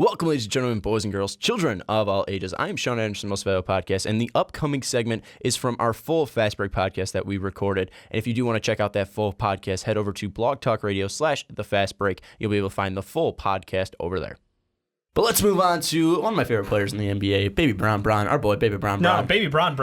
Welcome, ladies and gentlemen, boys and girls, children of all ages. I am Sean Anderson, Most Valuable Podcast, and the upcoming segment is from our full Fast Break podcast that we recorded. And if you do want to check out that full podcast, head over to Blog Talk Radio /The Fast Break. You'll be able to find the full podcast over there. But let's move on to one of my favorite players in the NBA, Baby Bron, our boy, Baby Bron. No, Baby Bron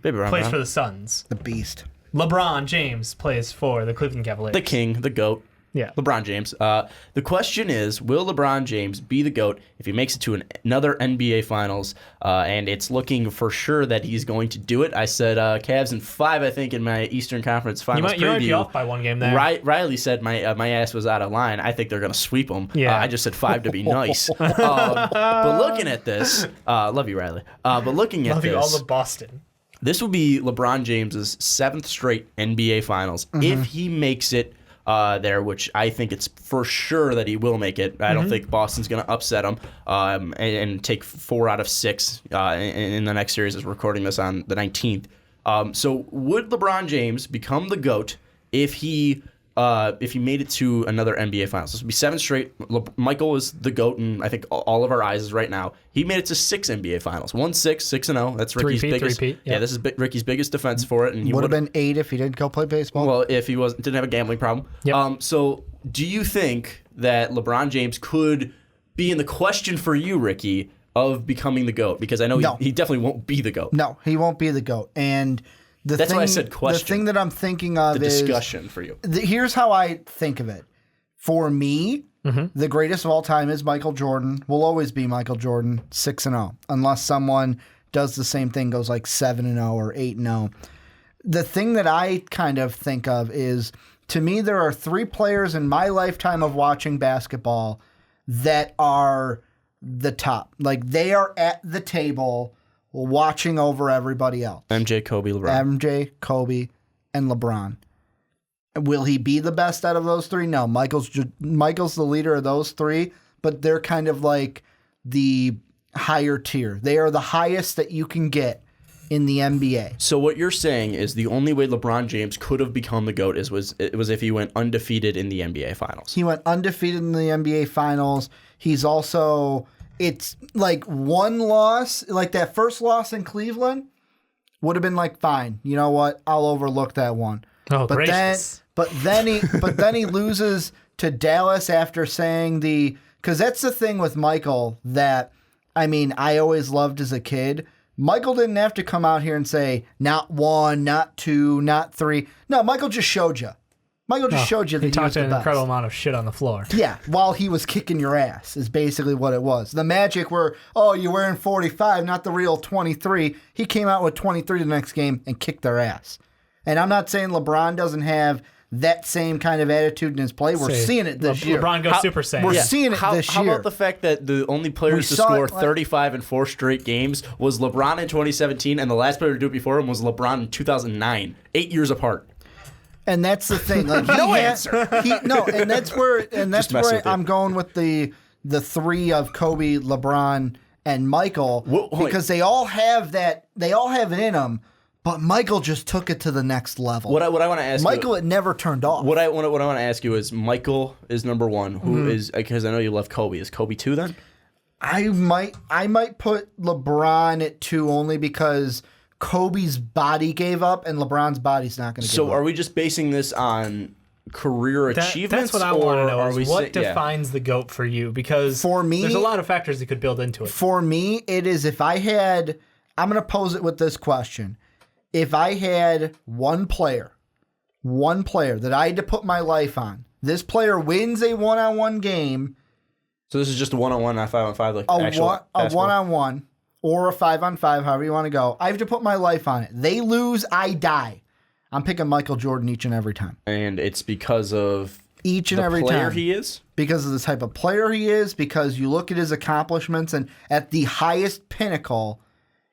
plays for the Suns. The Beast. LeBron James plays for the Cleveland Cavaliers. The King, the GOAT. Yeah. LeBron James. The question is, will LeBron James be the GOAT if he makes it to another NBA Finals? And it's looking for sure that he's going to do it. I said Cavs in 5, I think, in my Eastern Conference Finals preview. You might be off by one game there. Riley said my ass was out of line. I think they're going to sweep them. Yeah. I just said 5 to be nice. But looking at this, love you, Riley. But looking at Love this, you all of Boston. this will be LeBron James's 7th straight NBA Finals if he makes it there, which I think it's for sure that he will make it. I don't think Boston's going to upset him and take 4 out of 6 in the next series as we're recording this on the 19th. So would LeBron James become the GOAT if he made it to another NBA Finals? This would be 7 straight. Michael is the GOAT in, I think, all of our eyes is right now. He made it to 6 NBA Finals. 6-0. That's Ricky's biggest. Three-peat, yeah, this is Ricky's biggest defense for it. And he Would have been 8 if he didn't go play baseball. Well, if he didn't have a gambling problem. Yep. So do you think that LeBron James could be in the question for you, Ricky, of becoming the GOAT? Because I know he definitely won't be the GOAT. No, he won't be the GOAT. And that's why I said question. The thing that I'm thinking of is... The discussion for you. Here's how I think of it. For me, the greatest of all time is Michael Jordan. Will always be Michael Jordan, 6-0. Unless someone does the same thing, goes like 7-0 or 8-0. The thing that I kind of think of is, to me, there are 3 players in my lifetime of watching basketball that are the top. Like, they are at the table watching over everybody else. MJ, Kobe, and LeBron. Will he be the best out of those 3? No. Michael's the leader of those 3, but they're kind of like the higher tier. They are the highest that you can get in the NBA. So what you're saying is the only way LeBron James could have become the GOAT was if he went undefeated in the NBA Finals. He went undefeated in the NBA Finals. He's also... It's like one loss, like that first loss in Cleveland would have been like, fine, you know what? I'll overlook that one. Oh, but gracious. Then he loses to Dallas after saying because that's the thing with Michael that, I mean, I always loved as a kid. Michael didn't have to come out here and say, not 1, not 2, not 3. No, Michael just showed you. Michael just showed you that he talked an incredible amount of shit on the floor. Yeah, while he was kicking your ass is basically what it was. The magic were, you're wearing 45, not the real 23. He came out with 23 the next game and kicked their ass. And I'm not saying LeBron doesn't have that same kind of attitude in his play. We're seeing it this year. LeBron goes Super Saiyan. We're seeing it this year. How about the fact that the only players to score 35 in 4 straight games was LeBron in 2017, and the last player to do it before him was LeBron in 2009, 8 years apart. And that's the thing. Like, and that's where I'm going with the 3 of Kobe, LeBron, and Michael, because they all have that. They all have it in them. But Michael just took it to the next level. What I want to ask Michael, it never turned off. What I want to ask you is, Michael is number 1. Who is, because I know you love Kobe. Is Kobe 2 then? I might put LeBron at 2 only because Kobe's body gave up and LeBron's body's not going to give up. So are we just basing this on career achievements? That's what I want to know. Is what defines the GOAT for you? Because for me, there's a lot of factors that could build into it. For me, it is I'm going to pose it with this question. If I had one player that I had to put my life on, this player wins a one-on-one game. So this is just a one-on-one, not 5-on-5, like a one-on-one or a 5-on-5, however you want to go. I have to put my life on it. They lose, I die. I'm picking Michael Jordan each and every time. And it's because of each and every player time he is? Because of the type of player he is, because you look at his accomplishments, and at the highest pinnacle,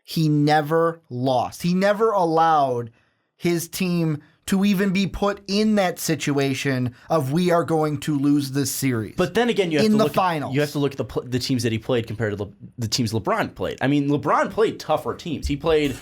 he never lost. He never allowed his team to even be put in that situation of we are going to lose this series. But then again, you have to look at the teams that he played compared to the teams LeBron played. I mean, LeBron played tougher teams. He played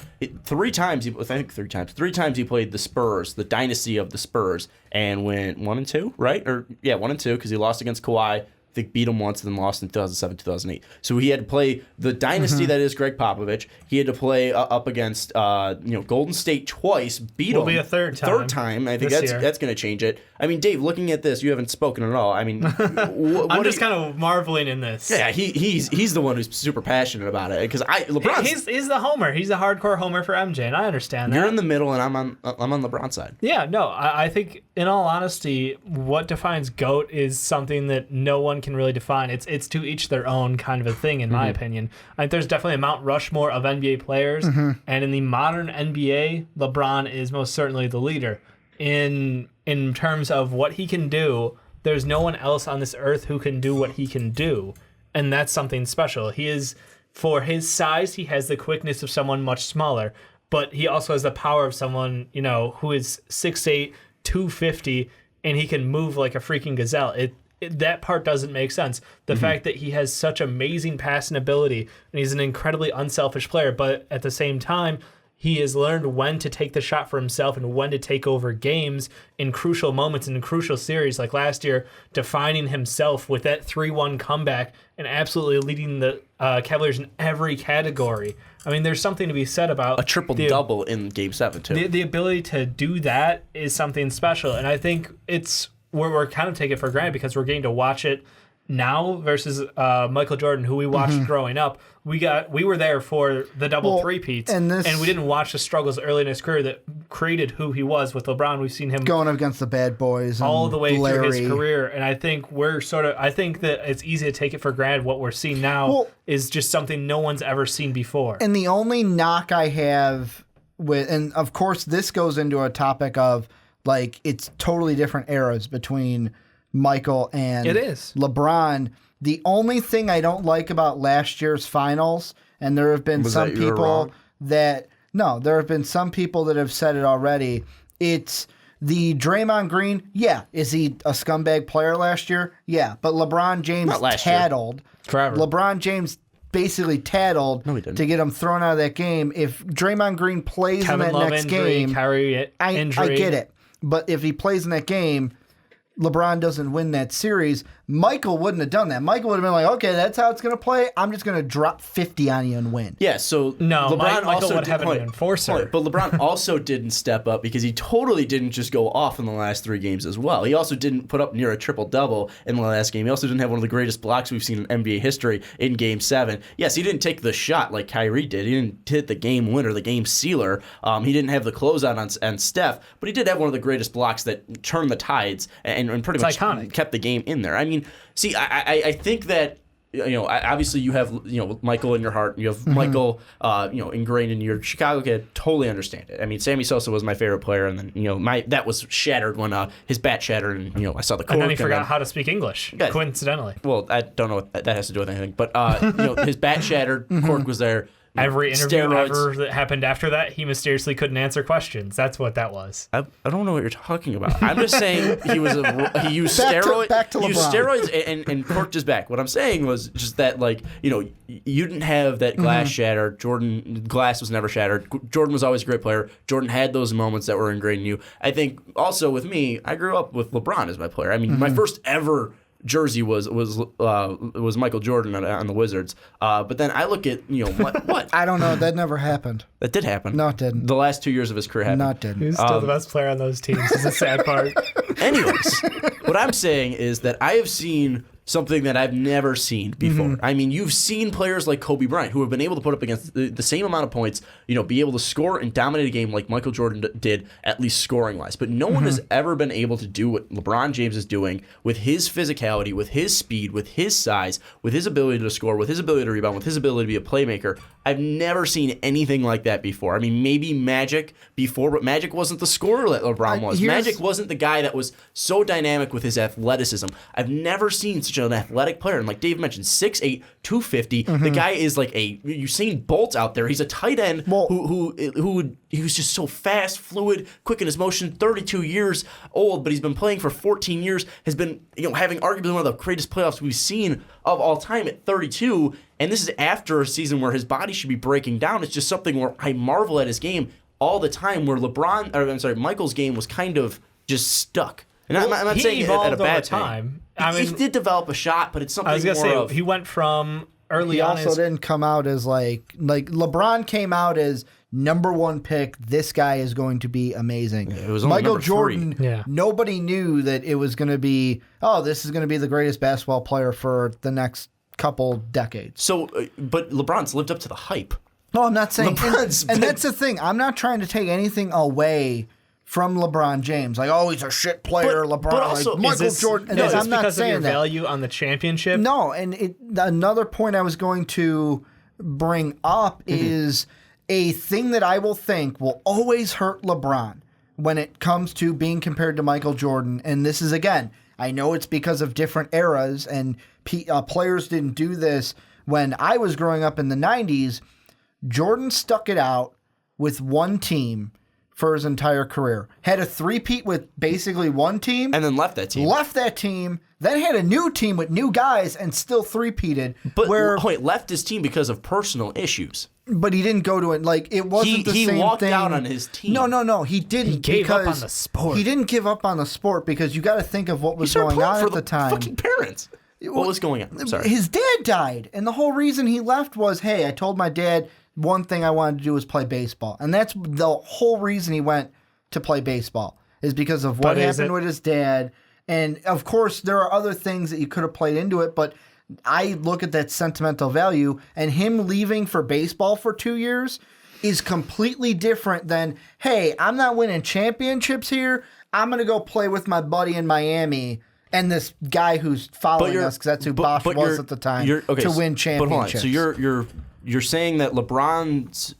3 times. I think 3 times. 3 times he played the Spurs, the dynasty of the Spurs, and went 1-2, right? 1-2 because he lost against Kawhi. I think beat him once, then lost in 2007, 2008. So he had to play the dynasty that is Greg Popovich. He had to play up against Golden State twice, beat them. Will be a third time. I think that's going to change it. I mean, Dave, looking at this, you haven't spoken at all. I mean, I'm just kind of marveling in this. Yeah, he's the one who's super passionate about it because LeBron's he's the homer. He's a hardcore homer for MJ, and I understand that. You're in the middle, and I'm on LeBron's side. Yeah, no, I think in all honesty, what defines GOAT is something that no one can really define. It's to each their own kind of a thing, in my opinion. I think there's definitely a Mount Rushmore of NBA players, and in the modern NBA, LeBron is most certainly the leader. In terms of what he can do, there's no one else on this earth who can do what he can do, and that's something special. He is, for his size, he has the quickness of someone much smaller, but he also has the power of someone, who is 6'8", 250, and he can move like a freaking gazelle. That part doesn't make sense. The fact that he has such amazing passing ability, and he's an incredibly unselfish player, but at the same time, he has learned when to take the shot for himself and when to take over games in crucial moments and in crucial series, like last year, defining himself with that 3-1 comeback and absolutely leading the Cavaliers in every category. I mean, there's something to be said about a triple-double in Game 7, too. The ability to do that is something special, and I think we're kind of taking it for granted because we're getting to watch it now versus Michael Jordan, who we watched growing up. We were there for the double three-peats, and we didn't watch the struggles early in his career that created who he was. With LeBron, we've seen him going up against the bad boys all the way through his career, and I think I think that it's easy to take it for granted. What we're seeing now is just something no one's ever seen before. And the only knock I have and of course this goes into a topic of like it's totally different eras between Michael and LeBron. The only thing I don't like about last year's finals, and there have been some people that have said it already, it's the Draymond Green. Yeah, is he a scumbag player last year? Yeah, but LeBron James tattled. Forever. LeBron James basically tattled to get him thrown out of that game. If Draymond Green plays in that next game, I get it. But if he plays in that game, LeBron doesn't win that series, Michael wouldn't have done that. Michael would have been like, okay, that's how it's going to play. I'm just going to drop 50 on you and win. Yeah, so no, LeBron Michael would have an enforcer. But LeBron also didn't step up because he totally didn't just go off in the last 3 games as well. He also didn't put up near a triple-double in the last game. He also didn't have one of the greatest blocks we've seen in NBA history in Game 7. Yes, he didn't take the shot like Kyrie did. He didn't hit the game winner, the game sealer. He didn't have the closeout on Steph, but he did have one of the greatest blocks that turned the tides and pretty much kept the game in there. I mean, see, I think that, obviously you have, Michael in your heart. You have Michael, ingrained in your Chicago kid. Totally understand it. I mean, Sammy Sosa was my favorite player, and then, that was shattered when his bat shattered, and, I saw the cork. And then he forgot how to speak English, coincidentally. Well, I don't know what that has to do with anything, but, his bat shattered, cork was there. Every interview ever that happened after that, he mysteriously couldn't answer questions. That's what that was. I don't know what you're talking about. I'm just saying he used steroids. Back to he used steroids and corked his back. What I'm saying was just that, you didn't have that glass shattered. Glass was never shattered. Jordan was always a great player. Jordan had those moments that were ingrained in you. I think also with me, I grew up with LeBron as my player. I mean, my first ever jersey was Michael Jordan on the Wizards, but then I look at what I don't know, that never happened. That did happen. No, it didn't. The last 2 years of his career happened. No, it didn't. He's still the best player on those teams. Is the sad part. Anyways, what I'm saying is that I have seen something that I've never seen before. I mean, you've seen players like Kobe Bryant who have been able to put up against the same amount of points, be able to score and dominate a game like Michael Jordan did, at least scoring-wise. But no one has ever been able to do what LeBron James is doing with his physicality, with his speed, with his size, with his ability to score, with his ability to rebound, with his ability to be a playmaker. I've never seen anything like that before. I mean, maybe Magic before, but Magic wasn't the scorer that LeBron was. Magic wasn't the guy that was so dynamic with his athleticism. I've never seen such an athletic player. And like Dave mentioned, 6'8", 250. The guy is like a Usain Bolt out there. He's a tight end he was just so fast, fluid, quick in his motion, 32 years old, but he's been playing for 14 years, has been having arguably one of the greatest playoffs we've seen of all time at 32. And this is after a season where his body should be breaking down. It's just something where I marvel at his game all the time, where Michael's game was kind of just stuck. And I'm not saying it at a bad time. He did develop a shot, but it's something I was gonna more say he went from early He on. also didn't come out as like LeBron came out as #1 pick. This guy is going to be amazing. It was only Michael number Jordan. 3. Yeah. Nobody knew that it was going to be. Oh, this is going to be the greatest basketball player for the next couple decades. So, but LeBron's lived up to the hype. No, I'm not saying. LeBron's And that's the thing. I'm not trying to take anything away from LeBron James. Like, oh, he's a shit player. LeBron, but also, like Michael Jordan. No, is this I'm not because of saying your that. value on the championship? No, and another point I was going to bring up is a thing that I will think will always hurt LeBron when it comes to being compared to Michael Jordan. And this is, again, I know it's because of different eras, and players didn't do this when I was growing up in the 90s. Jordan stuck it out with one team for his entire career. Had a three-peat with basically one team. And then left that team. Then had a new team with new guys and still three-peated. But left his team because of personal issues. But he didn't go to it. Like, it wasn't the same thing. He walked out on his team. No. He didn't. He gave up on the sport. He didn't give up on the sport because you got to think of what was going on at the time. Fucking parents. What was going on? I'm sorry. His dad died. And the whole reason he left was, hey, I told my dad one thing I wanted to do was play baseball. And that's the whole reason he went to play baseball, is because of what happened with his dad. And, of course, there are other things that you could have played into it, but I look at that sentimental value, and him leaving for baseball for 2 years is completely different than, hey, I'm not winning championships here. I'm going to go play with my buddy in Miami and this guy who's following us, because that's who Bosch was at the time, to win championships. But hold on. So you're saying that LeBron's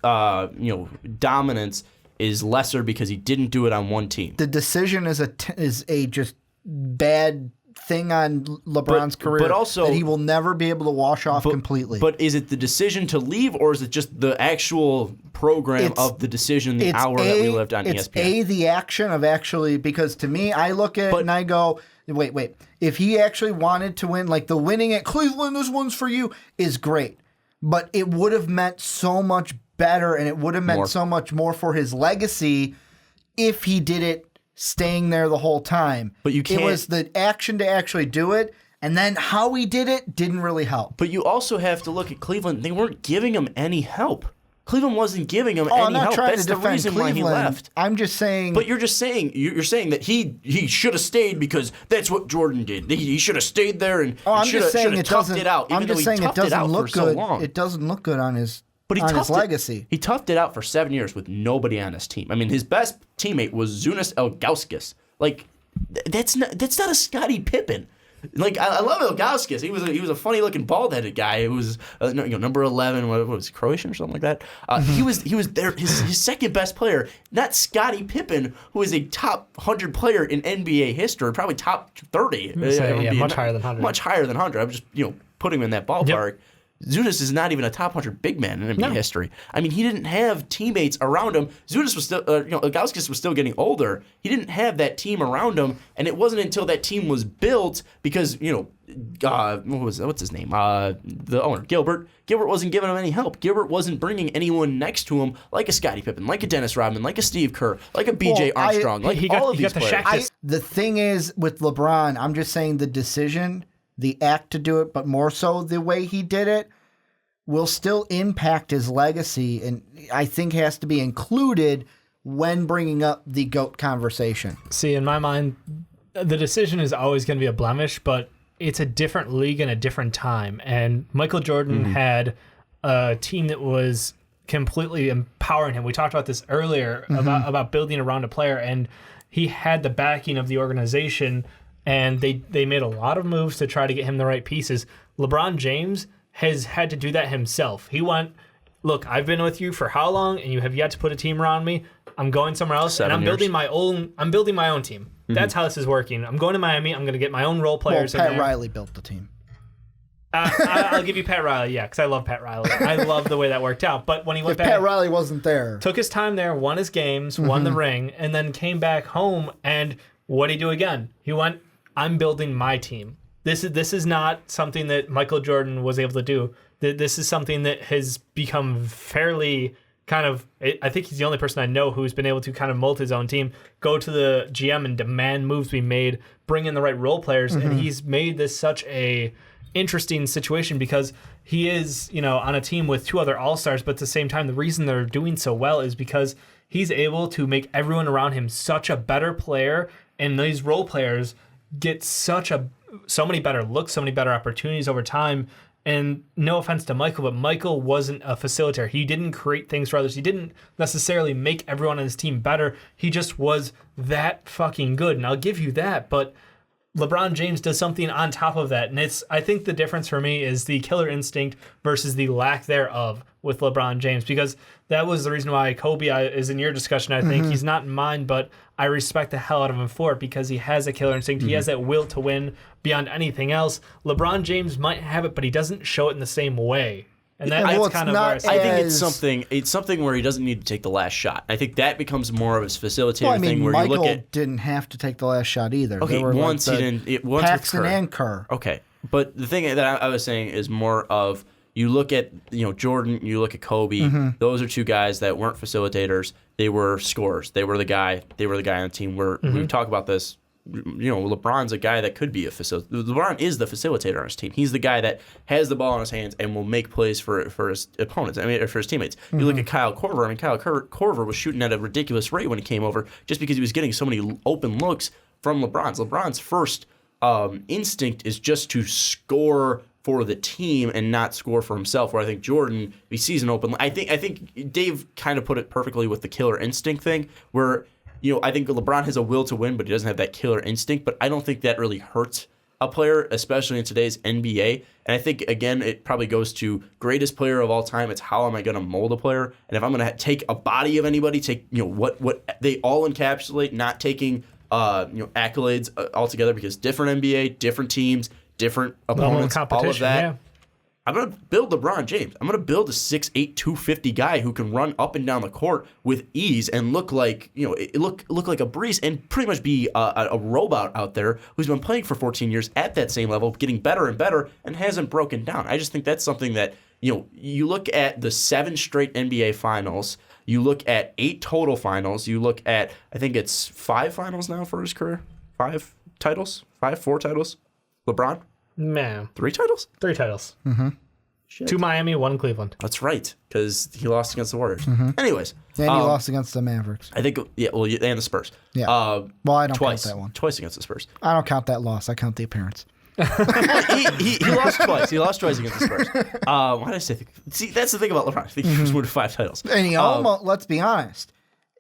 dominance is lesser because he didn't do it on one team. The decision is a just bad thing on LeBron's career, but also that he will never be able to wash off completely. But is it the decision to leave, or is it just the actual program of the decision, the hour that we lived on ESPN? It's the action of actually, because to me, I look at it and I go, wait. If he actually wanted to win, like the winning at Cleveland, this one's for you, is great. But it would have meant so much better, and it would have meant so much more for his legacy if he did it staying there the whole time. But you can't. It was the action to actually do it, and then how he did it didn't really help. But you also have to look at Cleveland. They weren't giving him any help. Cleveland wasn't giving him any I'm not help. trying That's to the defend reason Cleveland. why he left. I'm just saying. But you're saying that he should have stayed because that's what Jordan did. He should have stayed there and I'm just saying it toughed doesn't. it out. I'm just saying it doesn't look good. It doesn't look good on his. But his legacy. He toughed it out for 7 years with nobody on his team. I mean, his best teammate was Zunis Ilgauskas. Like, that's not a Scottie Pippen. Like, I love Ilgauskas. He was a funny looking bald headed guy. It was number 11. What was it, Croatian or something like that? He was there. His second best player, not Scottie Pippen, who is a top 100 player in NBA history, probably top 30. Much higher than 100. Much higher than 100. I'm just putting him in that ballpark. Yep. Zunis is not even a top 100 big man in NBA history. I mean, he didn't have teammates around him. Zunis was still, Ilgauskas was still getting older. He didn't have that team around him, and it wasn't until that team was built because, what's his name? The owner, Gilbert. Gilbert wasn't giving him any help. Gilbert wasn't bringing anyone next to him like a Scottie Pippen, like a Dennis Rodman, like a Steve Kerr, like a B.J. Armstrong, all of these players. The thing is, with LeBron, I'm just saying the decision, the act to do it, but more so the way he did it, will still impact his legacy, and I think has to be included when bringing up the GOAT conversation. See, in my mind, the decision is always going to be a blemish, but it's a different league and a different time. And Michael Jordan had a team that was completely empowering him. We talked about this earlier about building around a player, and he had the backing of the organization, and they made a lot of moves to try to get him the right pieces. LeBron James has had to do that himself. He went, look, I've been with you for how long, and you have yet to put a team around me. I'm going somewhere else, and I'm building my own team. That's how this is working. I'm going to Miami. I'm going to get my own role players. Pat Riley built the team. I'll give you Pat Riley, because I love Pat Riley. I love the way that worked out. But when he went back, Pat Riley wasn't there. Took his time there, won his games, won the ring, and then came back home. And what did he do again? He went, I'm building my team. This is not something that Michael Jordan was able to do. This is something that has become fairly I think he's the only person I know who's been able to kind of mold his own team, go to the GM and demand moves be made, bring in the right role players, and he's made this such a interesting situation because he is, on a team with 2 other all-stars, but at the same time, the reason they're doing so well is because he's able to make everyone around him such a better player, and these role players get so many better looks, so many better opportunities over time. And no offense to Michael, but Michael wasn't a facilitator. He didn't create things for others. He didn't necessarily make everyone on his team better. He just was that fucking good. And I'll give you that. But LeBron James does something on top of that. And I think the difference for me is the killer instinct versus the lack thereof with LeBron James, because that was the reason why Kobe is in your discussion. I think he's not in mine, but I respect the hell out of him for it because he has a killer instinct. He has that will to win beyond anything else. LeBron James might have it, but he doesn't show it in the same way. And that's kind of where I think it's something where he doesn't need to take the last shot. I think that becomes more of his facilitator thing where Michael you look at didn't have to take the last shot either. Okay, once he didn't. Once Paxton and Kerr. Okay, but the thing that I was saying is more of you look at Jordan, you look at Kobe. Those are 2 guys that weren't facilitators. They were scorers. They were the guy on the team. Where we talk about this. LeBron's a guy that could be a facilitator. LeBron is the facilitator on his team. He's the guy that has the ball in his hands and will make plays for his opponents. For his teammates. You look at Kyle Korver. Kyle Korver was shooting at a ridiculous rate when he came over, just because he was getting so many open looks from LeBron's. LeBron's first instinct is just to score for the team and not score for himself. Where I think Jordan, he sees an open. I think Dave kind of put it perfectly with the killer instinct thing, where. I think LeBron has a will to win, but he doesn't have that killer instinct. But I don't think that really hurts a player, especially in today's NBA. And I think, again, it probably goes to greatest player of all time. It's how am I going to mold a player? And if I'm going to take a body of anybody, take what they all encapsulate, not taking accolades altogether, because different NBA, different teams, different opponents, all of that. Yeah. I'm going to build LeBron James. I'm going to build a 6'8", 250 guy who can run up and down the court with ease and look like look like a breeze and pretty much be a robot out there who's been playing for 14 years at that same level, getting better and better, and hasn't broken down. I just think that's something that you look at the 7 straight NBA finals. You look at 8 total finals. You look at, I think it's 5 finals now for his career. 4 titles. LeBron. Man. 3 titles? 3 titles. 2 Miami, 1 Cleveland. That's right, because he lost against the Warriors. Anyways. And he lost against the Mavericks. I think, and the Spurs. Yeah. Well, I don't count that one. Twice against the Spurs. I don't count that loss. I count the appearance. he lost twice. He lost twice against the Spurs. Why did I say? See, that's the thing about LeBron. I think he was moved to 5 titles. And he almost. Let's be honest.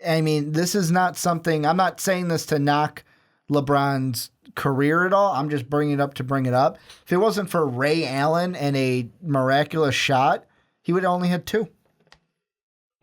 I mean, this is not something. I'm not saying this to knock LeBron's career at all. I'm just bringing it up to bring it up. If it wasn't for Ray Allen and a miraculous shot, he would have only had 2.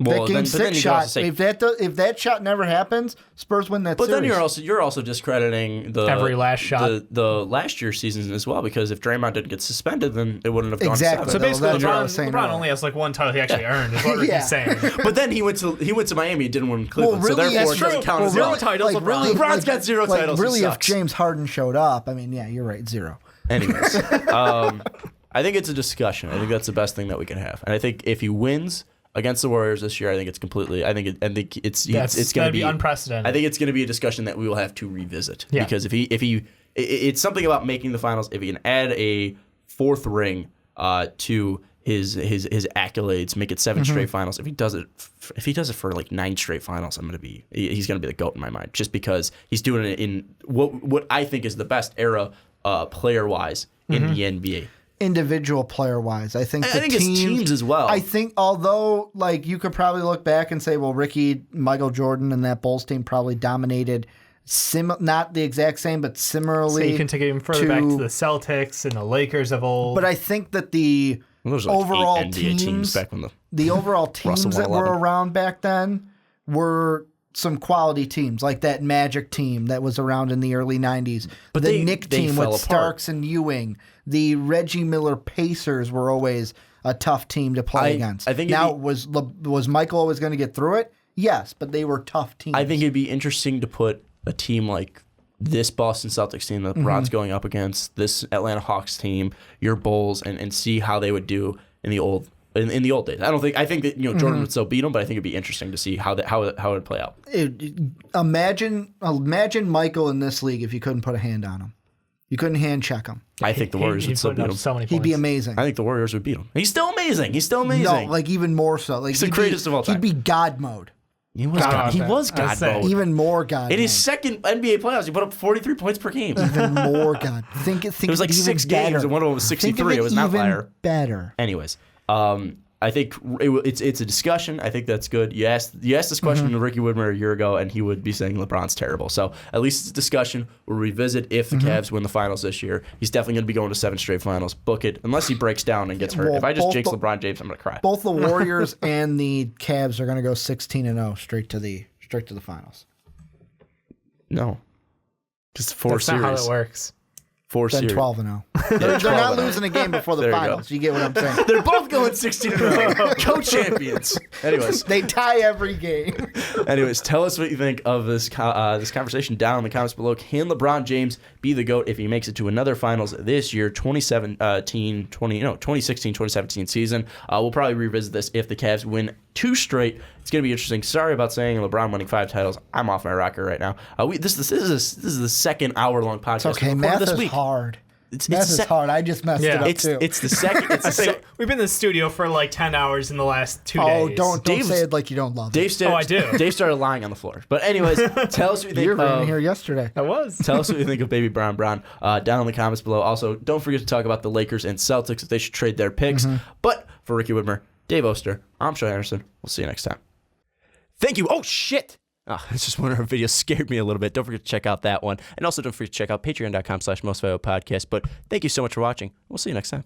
Well, that game 6 shot. If that shot never happens, Spurs win that series. But then you're also discrediting every last shot, the last year's season as well, because if Draymond didn't get suspended, then it wouldn't have gone exactly. 7. So basically, LeBron only has like 1 title he actually earned. Is what Ricky's saying. But then he went to Miami, didn't win Cleveland, well, really, so therefore it doesn't count as 0 titles. LeBron's got 0 titles. Really, if James Harden showed up, I mean, yeah, you're right, 0. Anyways, I think it's a discussion. I think that's the best thing that we can have, and I think if he wins against the Warriors this year, I think it's completely. I think it's going to be unprecedented. I think it's going to be a discussion that we will have to revisit because if he, it's something about making the finals. If he can add a 4th ring to his accolades, make it 7 straight finals. If he does it for like 9 straight finals, he's going to be the GOAT in my mind, just because he's doing it in what I think is the best era player wise in the NBA. Individual player wise, I think it's teams as well. I think, although like you could probably look back and say, well, Ricky, Michael Jordan, and that Bulls team probably dominated, not the exact same, but similarly. So you can take it even further back to the Celtics and the Lakers of old. But I think that the overall teams back when the overall teams that were around back then were some quality teams, like that Magic team that was around in the early 90s. But the Knick team with Starks and Ewing. The Reggie Miller Pacers were always a tough team to play against. I think was Michael always going to get through it? Yes, but they were tough teams. I think it'd be interesting to put a team like this Boston Celtics team that LeBron's going up against, this Atlanta Hawks team, your Bulls, and see how they would do in the old in the old days. I think that Jordan would still beat him, but I think it'd be interesting to see how it would play out. Imagine Michael in this league if you couldn't put a hand on him. You couldn't hand check him. I think the Warriors would still beat him. So many He'd points. be amazing. I think the Warriors would beat him. He's still amazing. No, like even more so. Like He's the greatest of all time. He'd be God mode. He was God mode. Even more God In mode. his second NBA playoffs, he put up 43 points per game. Even more God. Think It was like even 6 better. games, and one of them was 63. It was an even outlier. better. Anyways, I think it's a discussion. I think that's good. You asked this question to Ricky Widmer a year ago, and he would be saying LeBron's terrible. So at least it's a discussion. We'll revisit if the Cavs win the finals this year. He's definitely going to be going to 7 straight finals. Book it, unless he breaks down and gets hurt. Well, If I just jinx LeBron James, I'm going to cry. Both the Warriors and the Cavs are going to go 16-0 straight to the finals. No, just 4 That's series. not how it works. 4 Then series. 12-0. They're not losing a game before the There you go. finals. You get what I'm saying? They're both going 16-0. Co-champions. Anyways. They tie every game. Anyways, tell us what you think of this conversation down in the comments below. Can LeBron James be the GOAT if he makes it to another finals this year, 2016-2017 season? We'll probably revisit this if the Cavs win 2 straight. It's going to be interesting. Sorry about saying LeBron winning 5 titles. I'm off my rocker right now. This is the second hour-long podcast. It's okay. We recorded Math this is week. hard. Math is hard. I just messed it up too. It's the second. We've been in the studio for like 10 hours in the last 2 Oh, days. don't say it like you don't love it. I do. Dave started lying on the floor. But anyways, tell us what you think. You were in here yesterday. I was. Tell us what you think of Baby Brown down in the comments below. Also, don't forget to talk about the Lakers and Celtics if they should trade their picks. But for Ricky Widmer, Dave Oster, I'm Sean Anderson. We'll see you next time. Thank you. Oh, shit. It's just one of our videos scared me a little bit. Don't forget to check out that one. And also don't forget to check out patreon.com/mostvaluablepodcast. But thank you so much for watching. We'll see you next time.